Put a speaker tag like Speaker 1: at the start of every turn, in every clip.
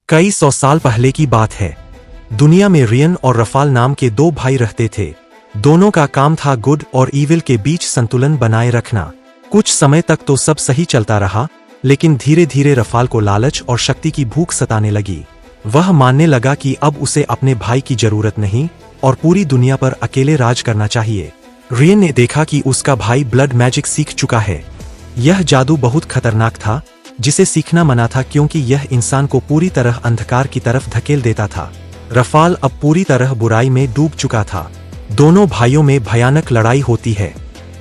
Speaker 1: कई सौ साल पहले की बात है। दुनिया में रियन और रफाल नाम के दो भाई रहते थे। दोनों का काम था गुड और ईविल के बीच संतुलन बनाए रखना। कुछ समय तक तो सब सही चलता रहा, लेकिन धीरे धीरे रफाल को लालच और शक्ति की भूख सताने लगी। वह मानने लगा कि अब उसे अपने भाई की जरूरत नहीं और पूरी दुनिया पर अकेले राज करना चाहिए। रियन ने देखा कि उसका भाई ब्लड मैजिक सीख चुका है। यह जादू बहुत खतरनाक था, जिसे सीखना मना था क्योंकि यह इंसान को पूरी तरह अंधकार की तरफ धकेल देता था। रफाल अब पूरी तरह बुराई में डूब चुका था। दोनों भाइयों में भयानक लड़ाई होती है।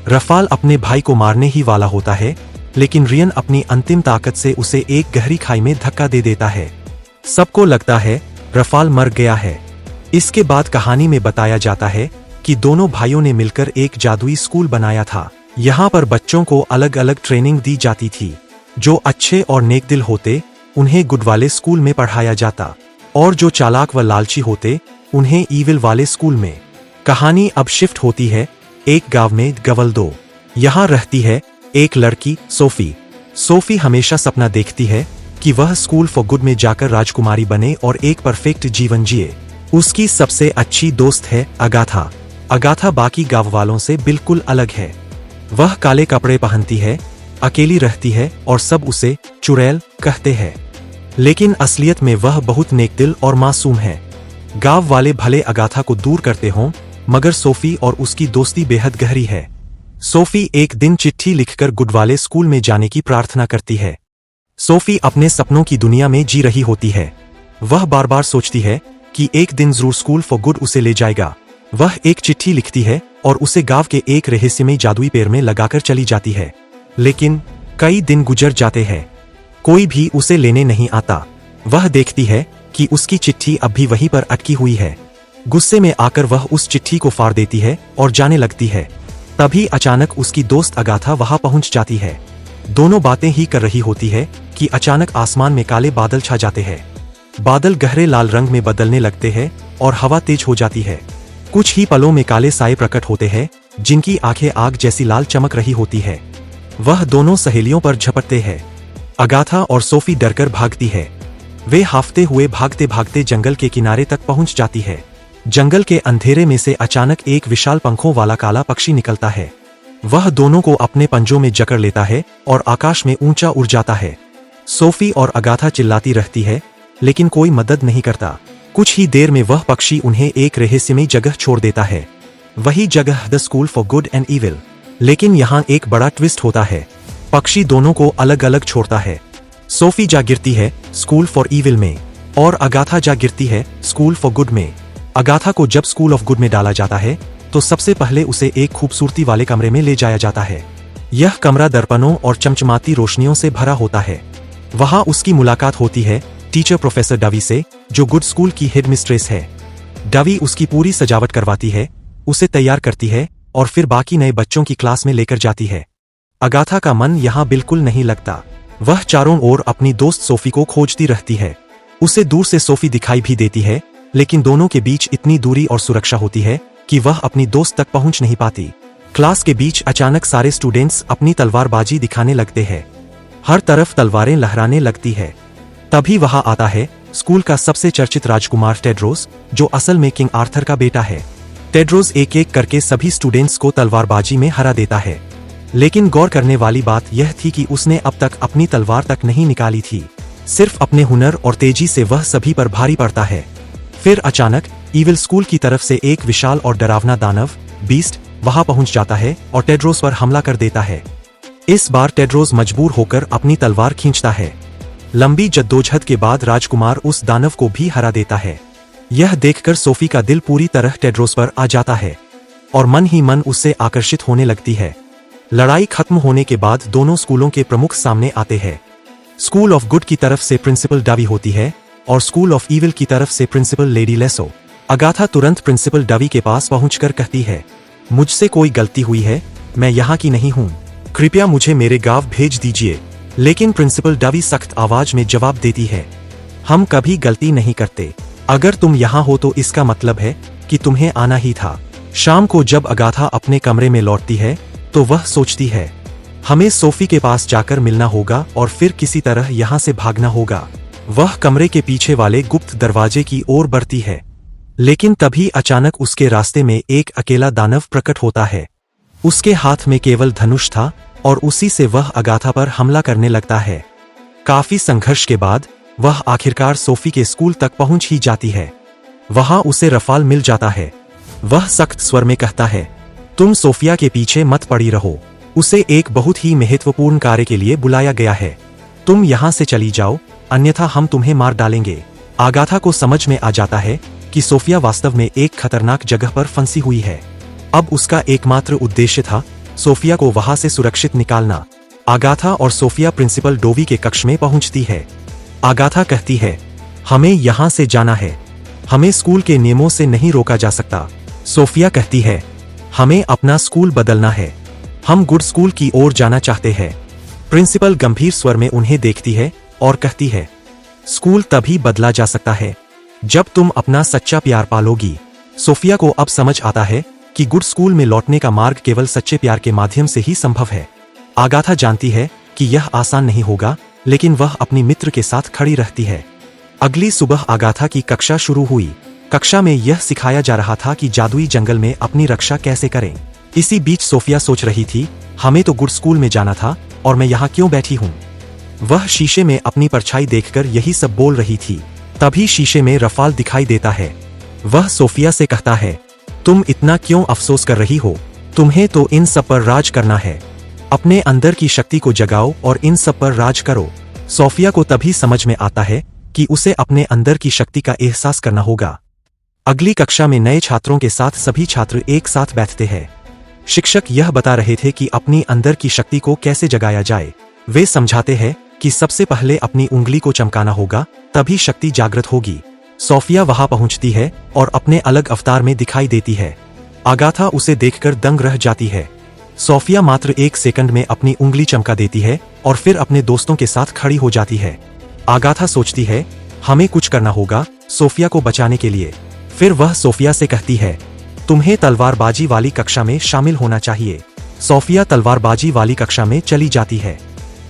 Speaker 1: रफाल अपने भाई को मारने ही वाला होता है, लेकिन रियन अपनी अंतिम ताकत से उसे एक गहरी खाई में धक्का दे देता है। सबको लगता है रफाल मर गया है। इसके बाद कहानी में बताया जाता है कि दोनों भाइयों ने मिलकर एक जादुई स्कूल बनाया था। यहाँ पर बच्चों को अलग अलग ट्रेनिंग दी जाती थी। जो अच्छे और नेकदिल होते उन्हें गुड वाले स्कूल में पढ़ाया जाता, और जो चालाक व लालची होते उन्हें ईविल वाले स्कूल में। कहानी अब शिफ्ट होती है एक गांव में गवल्दो। यहाँ रहती है एक लड़की सोफी। सोफी हमेशा सपना देखती है कि वह स्कूल फॉर गुड में जाकर राजकुमारी बने और एक परफेक्ट जीवन जिए। उसकी सबसे अच्छी दोस्त है अगाथा। अगाथा बाकी गांव वालों से बिल्कुल अलग है। वह काले कपड़े पहनती है, अकेली रहती है और सब उसे चुड़ैल कहते हैं। लेकिन असलियत में वह बहुत नेकदिल और मासूम है। गांव वाले भले अगाथा को दूर करते हों, मगर सोफी और उसकी दोस्ती बेहद गहरी है। सोफी एक दिन चिट्ठी लिखकर गुड वाले स्कूल में जाने की प्रार्थना करती है। सोफी अपने सपनों की दुनिया में जी रही होती है। वह बार बार सोचती है कि एक दिन जरूर स्कूल फॉर गुड उसे ले जाएगा। वह एक चिट्ठी लिखती है और उसे गांव के एक रहस्यमयी जादुई पेड़ में लगाकर चली जाती है। लेकिन कई दिन गुजर जाते हैं, कोई भी उसे लेने नहीं आता। वह देखती है कि उसकी चिट्ठी अब भी वहीं पर अटकी हुई है। गुस्से में आकर वह उस चिट्ठी को फाड़ देती है और जाने लगती है। तभी अचानक उसकी दोस्त अगाथा वहां पहुंच जाती है। दोनों बातें ही कर रही होती है कि अचानक आसमान में काले बादल छा जाते हैं। बादल गहरे लाल रंग में बदलने लगते हैं और हवा तेज हो जाती है। कुछ ही पलों में काले साए प्रकट होते हैं, जिनकी आंखें आग जैसी लाल चमक रही होती है। वह दोनों सहेलियों पर झपटते हैं। अगाथा और सोफी डरकर भागती है। वे हाफते हुए भागते भागते जंगल के किनारे तक पहुंच जाती है। जंगल के अंधेरे में से अचानक एक विशाल पंखों वाला काला पक्षी निकलता है। वह दोनों को अपने पंजों में जकड़ लेता है और आकाश में ऊंचा उड़ जाता है। सोफी और अगाथा चिल्लाती रहती है, लेकिन कोई मदद नहीं करता। कुछ ही देर में वह पक्षी उन्हें एक रहस्यमयी जगह छोड़ देता है। वही जगह the school for good and evil. लेकिन यहाँ एक बड़ा ट्विस्ट होता है। पक्षी दोनों को अलग अलग छोड़ता है। सोफी जा गिरती है स्कूल फॉर ईविल में और अगाथा जा गिरती है स्कूल फॉर गुड में। अगाथा को जब स्कूल ऑफ गुड में डाला जाता है तो सबसे पहले उसे एक खूबसूरती वाले कमरे में ले जाया जाता है। यह कमरा दर्पणों और चमचमाती रोशनियों से भरा होता है। वहां उसकी मुलाकात होती है टीचर प्रोफेसर डवी से, जो गुड स्कूल की हेड मिस्ट्रेस है। डवी उसकी पूरी सजावट करवाती है, उसे तैयार करती है और फिर बाकी नए बच्चों की क्लास में लेकर जाती है। अगाथा का मन यहाँ बिल्कुल नहीं लगता। वह चारों ओर अपनी दोस्त सोफी को खोजती रहती है। उसे दूर से सोफी दिखाई भी देती है, लेकिन दोनों के बीच इतनी दूरी और सुरक्षा होती है कि वह अपनी दोस्त तक पहुंच नहीं पाती। क्लास के बीच अचानक सारे स्टूडेंट्स अपनी तलवारबाजी दिखाने लगते हैं। हर तरफ तलवारें लहराने लगती है। तभी वहां आता है स्कूल का सबसे चर्चित राजकुमार टेड्रोस, जो असल में किंग आर्थर का बेटा है। टेड्रोस एक एक करके सभी स्टूडेंट्स को तलवारबाजी में हरा देता है। लेकिन गौर करने वाली बात यह थी कि उसने अब तक अपनी तलवार तक नहीं निकाली थी। सिर्फ अपने हुनर और तेजी से वह सभी पर भारी पड़ता है। फिर अचानक ईविल स्कूल की तरफ से एक विशाल और डरावना दानव बीस्ट वहां पहुंच जाता है और टेड्रोस पर हमला कर देता है। इस बार टेड्रोस मजबूर होकर अपनी तलवार खींचता है। लंबी जद्दोजहद के बाद राजकुमार उस दानव को भी हरा देता है। यह देखकर सोफी का दिल पूरी तरह टेड्रोस पर आ जाता है और मन ही मन उससे आकर्षित होने लगती है। लड़ाई खत्म होने के बाद दोनों स्कूलों के प्रमुख सामने आते हैं। स्कूल ऑफ गुड की तरफ से प्रिंसिपल डवी होती है और स्कूल ऑफ ईविल की तरफ से प्रिंसिपल लेडी लेसो। अगाथा तुरंत प्रिंसिपल डवी के पास पहुंचकर कहती है, मुझसे कोई गलती हुई है, मैं यहाँ की नहीं हूँ, कृपया मुझे मेरे गांव भेज दीजिए। लेकिन प्रिंसिपल डवी सख्त आवाज में जवाब देती है, हम कभी गलती नहीं करते। अगर तुम यहाँ हो तो इसका मतलब है कि तुम्हें आना ही था। शाम को जब अगाथा अपने कमरे में लौटती है तो वह सोचती है, हमें सोफी के पास जाकर मिलना होगा और फिर किसी तरह यहाँ से भागना होगा। वह कमरे के पीछे वाले गुप्त दरवाजे की ओर बढ़ती है, लेकिन तभी अचानक उसके रास्ते में एक अकेला दानव प्रकट होता है। उसके हाथ में केवल धनुष था और उसी से वह अगाथा पर हमला करने लगता है। काफी संघर्ष के बाद वह आखिरकार सोफी के स्कूल तक पहुंच ही जाती है। वहां उसे रफाल मिल जाता है। वह सख्त स्वर में कहता है, तुम सोफिया के पीछे मत पड़ी रहो, उसे एक बहुत ही महत्वपूर्ण कार्य के लिए बुलाया गया है। तुम यहां से चली जाओ, अन्यथा हम तुम्हें मार डालेंगे। आगाथा को समझ में आ जाता है कि सोफिया वास्तव में एक खतरनाक जगह पर फंसी हुई है। अब उसका एकमात्र उद्देश्य था सोफिया को वहां से सुरक्षित निकालना। आगाथा और सोफिया प्रिंसिपल डोवी के कक्ष में पहुंचती है। आगाथा कहती है, हमें यहां से जाना है, हमें स्कूल के नियमों से नहीं रोका जा सकता। सोफिया कहती है, हमें अपना स्कूल बदलना है, हम गुड स्कूल की ओर जाना चाहते हैं। प्रिंसिपल गंभीर स्वर में उन्हें देखती है और कहती है, स्कूल तभी बदला जा सकता है जब तुम अपना सच्चा प्यार पालोगी। सोफिया को अब समझ आता है कि गुड स्कूल में लौटने का मार्ग केवल सच्चे प्यार के माध्यम से ही संभव है। आगाथा जानती है कि यह आसान नहीं होगा, लेकिन वह अपनी मित्र के साथ खड़ी रहती है। अगली सुबह आगाथा की कक्षा शुरू हुई। कक्षा में यह सिखाया जा रहा था कि जादुई जंगल में अपनी रक्षा कैसे करें। इसी बीच सोफिया सोच रही थी, हमें तो गुड स्कूल में जाना था और मैं यहाँ क्यों बैठी हूँ। वह शीशे में अपनी परछाई देखकर यही सब बोल रही थी। तभी शीशे में रफाल दिखाई देता है। वह सोफिया से कहता है, तुम इतना क्यों अफसोस कर रही हो, तुम्हें तो इन सब पर राज करना है। अपने अंदर की शक्ति को जगाओ और इन सब पर राज करो। सोफिया को तभी समझ में आता है कि उसे अपने अंदर की शक्ति का एहसास करना होगा। अगली कक्षा में नए छात्रों के साथ सभी छात्र एक साथ बैठते हैं। शिक्षक यह बता रहे थे कि अपनी अंदर की शक्ति को कैसे जगाया जाए। वे समझाते हैं कि सबसे पहले अपनी उंगली को चमकाना होगा, तभी शक्ति जागृत होगी। सोफिया वहां पहुंचती है और अपने अलग अवतार में दिखाई देती है। आगाथा उसे देखकर दंग रह जाती है। सोफिया मात्र 1 सेकंड में अपनी उंगली चमका देती है और फिर अपने दोस्तों के साथ खड़ी हो जाती है। आगाथा सोचती है, हमें कुछ करना होगा सोफिया को बचाने के लिए। फिर वह सोफिया से कहती है, तुम्हें तलवारबाजी वाली कक्षा में शामिल होना चाहिए। सोफिया तलवारबाजी वाली कक्षा में चली जाती है।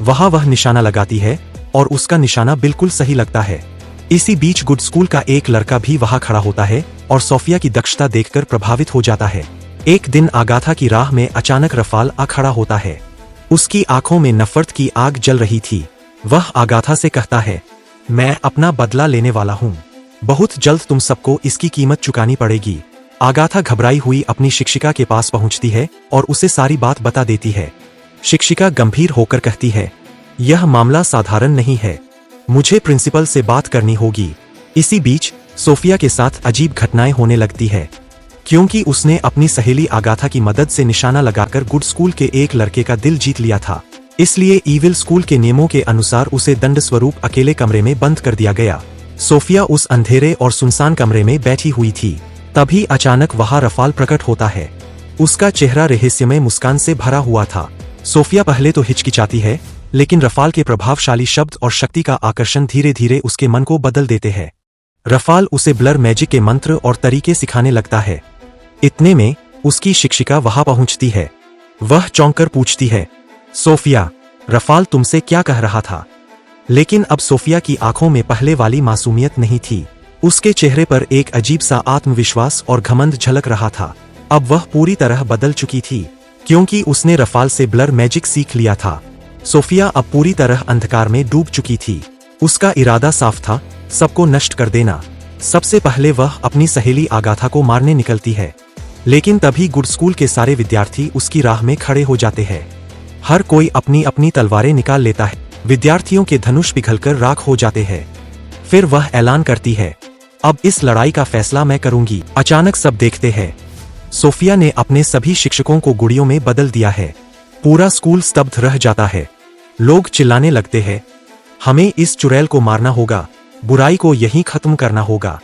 Speaker 1: वहां वह निशाना लगाती है और उसका निशाना बिल्कुल सही लगता है। इसी बीच गुड स्कूल का एक लड़का भी वहां खड़ा होता है और सोफिया की दक्षता देखकर प्रभावित हो जाता है। एक दिन आगाथा की राह में अचानक रफाल आ खड़ा होता है। उसकी आंखों में नफरत की आग जल रही थी। वह आगाथा से कहता है, मैं अपना बदला लेने वाला हूँ, बहुत जल्द तुम सबको इसकी कीमत चुकानी पड़ेगी। आगाथा घबराई हुई अपनी शिक्षिका के पास पहुंचती है और उसे सारी बात बता देती है। शिक्षिका गंभीर होकर कहती है, यह मामला साधारण नहीं है, मुझे प्रिंसिपल से बात करनी होगी। इसी बीच सोफिया के साथ अजीब घटनाएं होने लगती है, क्योंकि उसने अपनी सहेली आगाथा की मदद से निशाना लगाकर गुड स्कूल के एक लड़के का दिल जीत लिया था। इसलिए ईविल स्कूल के नियमों के अनुसार उसे दंड स्वरूप अकेले कमरे में बंद कर दिया गया। सोफिया उस अंधेरे और सुनसान कमरे में बैठी हुई थी। तभी अचानक वहां रफाल प्रकट होता है। उसका चेहरा रहस्यमय मुस्कान से भरा हुआ था। सोफिया पहले तो हिचकिचाती है, लेकिन रफाल के प्रभावशाली शब्द और शक्ति का आकर्षण धीरे धीरे उसके मन को बदल देते हैं। रफाल उसे ब्लर मैजिक के मंत्र और तरीके सिखाने लगता है। इतने में उसकी शिक्षिका वहां पहुंचती है। वह चौंककर पूछती है, सोफिया, रफाल तुमसे क्या कह रहा था? लेकिन अब सोफिया की आंखों में पहले वाली मासूमियत नहीं थी। उसके चेहरे पर एक अजीब सा आत्मविश्वास और घमंड झलक रहा था। अब वह पूरी तरह बदल चुकी थी, क्योंकि उसने रफाल से ब्लर मैजिक सीख लिया था। सोफिया अब पूरी तरह अंधकार में डूब चुकी थी। उसका इरादा साफ था, सबको नष्ट कर देना। सबसे पहले वह अपनी सहेली आगाथा को मारने निकलती है, लेकिन तभी गुड स्कूल के सारे विद्यार्थी उसकी राह में खड़े हो जाते हैं। हर कोई अपनी अपनी तलवारें निकाल लेता है। विद्यार्थियों के धनुष पिघलकर राख हो जाते हैं। फिर वह ऐलान करती है, अब इस लड़ाई का फैसला मैं करूंगी। अचानक सब देखते हैं, सोफिया ने अपने सभी शिक्षकों को गुड़ियों में बदल दिया है। पूरा स्कूल स्तब्ध रह जाता है। लोग चिल्लाने लगते हैं, हमें इस चुड़ैल को मारना होगा, बुराई को यहीं खत्म करना होगा।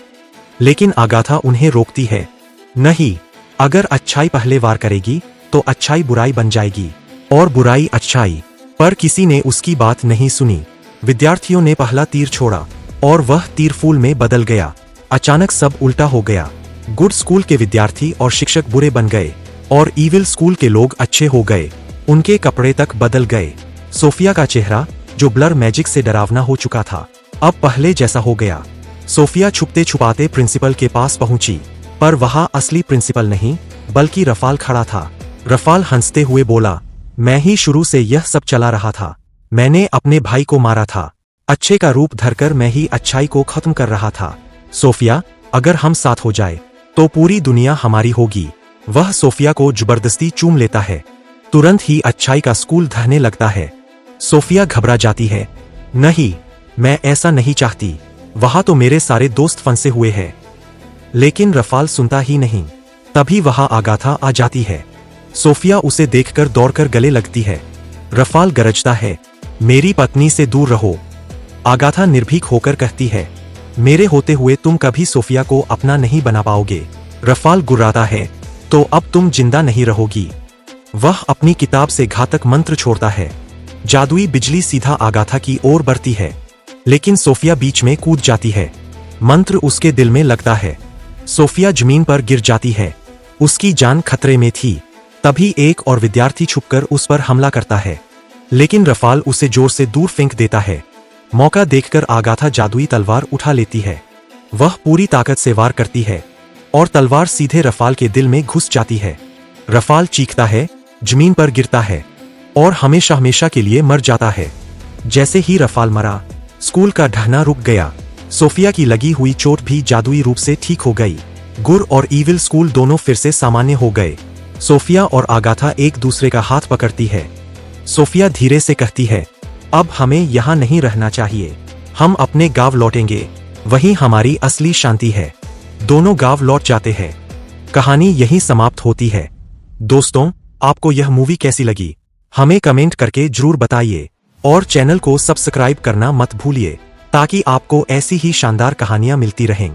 Speaker 1: लेकिन आगाथा उन्हें रोकती है, नहीं, अगर अच्छाई पहले वार करेगी तो अच्छाई बुराई बन जाएगी और बुराई अच्छाई। पर किसी ने उसकी बात नहीं सुनी। विद्यार्थियों ने पहला तीर छोड़ा और वह तीर फूल में बदल गया। अचानक सब उल्टा हो गया। गुड स्कूल के विद्यार्थी और शिक्षक बुरे बन गए और ईविल स्कूल के लोग अच्छे हो गए। उनके कपड़े तक बदल गए। सोफिया का चेहरा, जो ब्लर मैजिक से डरावना हो चुका था, अब पहले जैसा हो गया। सोफिया छुपते छुपाते प्रिंसिपल के पास पहुंची, पर वहां असली प्रिंसिपल नहीं बल्कि रफाल खड़ा था। रफाल हंसते हुए बोला, मैं ही शुरू से यह सब चला रहा था। मैंने अपने भाई को मारा था। अच्छे का रूप धरकर मैं ही अच्छाई को खत्म कर रहा था। सोफिया, अगर हम साथ हो जाए तो पूरी दुनिया हमारी होगी। वह सोफिया को जबरदस्ती चूम लेता है। तुरंत ही अच्छाई का स्कूल ढहने लगता है। सोफिया घबरा जाती है। नहीं, मैं ऐसा नहीं चाहती। वहां तो मेरे सारे दोस्त फंसे हुए हैं। लेकिन रफाल सुनता ही नहीं। तभी वहां आगाथा आ जाती है। सोफिया उसे देखकर दौड़कर गले लगती है। रफाल गरजता है, मेरी पत्नी से दूर रहो। आगाथा निर्भीक होकर कहती है, मेरे होते हुए तुम कभी सोफिया को अपना नहीं बना पाओगे। रफाल गुर्राता है, तो अब तुम जिंदा नहीं रहोगी। वह अपनी किताब से घातक मंत्र छोड़ता है। जादुई बिजली सीधा आगाथा की ओर बढ़ती है, लेकिन सोफिया बीच में कूद जाती है। मंत्र उसके दिल में लगता है। सोफिया जमीन पर गिर जाती है। उसकी जान खतरे में थी। तभी एक और विद्यार्थी छुपकर उस पर हमला करता है, लेकिन रफाल उसे जोर से दूर फेंक देता है। मौका देखकर आगाथा जादुई तलवार उठा लेती है। वह पूरी ताकत से वार करती है और तलवार सीधे रफाल के दिल में घुस जाती है। रफाल चीखता है, जमीन पर गिरता है और हमेशा हमेशा के लिए मर जाता है। जैसे ही रफाल मरा, स्कूल का ढहना रुक गया। सोफिया की लगी हुई चोट भी जादुई रूप से ठीक हो गई। गुड और ईविल स्कूल दोनों फिर से सामान्य हो गए। सोफिया और आगाथा एक दूसरे का हाथ पकड़ती है। सोफिया धीरे से कहती है, अब हमें यहाँ नहीं रहना चाहिए। हम अपने गांव लौटेंगे। वहीं हमारी असली शांति है। दोनों गांव लौट जाते हैं। कहानी यहीं समाप्त होती है। दोस्तों, आपको यह मूवी कैसी लगी हमें कमेंट करके जरूर बताइए और चैनल को सब्सक्राइब करना मत भूलिए, ताकि आपको ऐसी ही शानदार कहानियां मिलती रहें।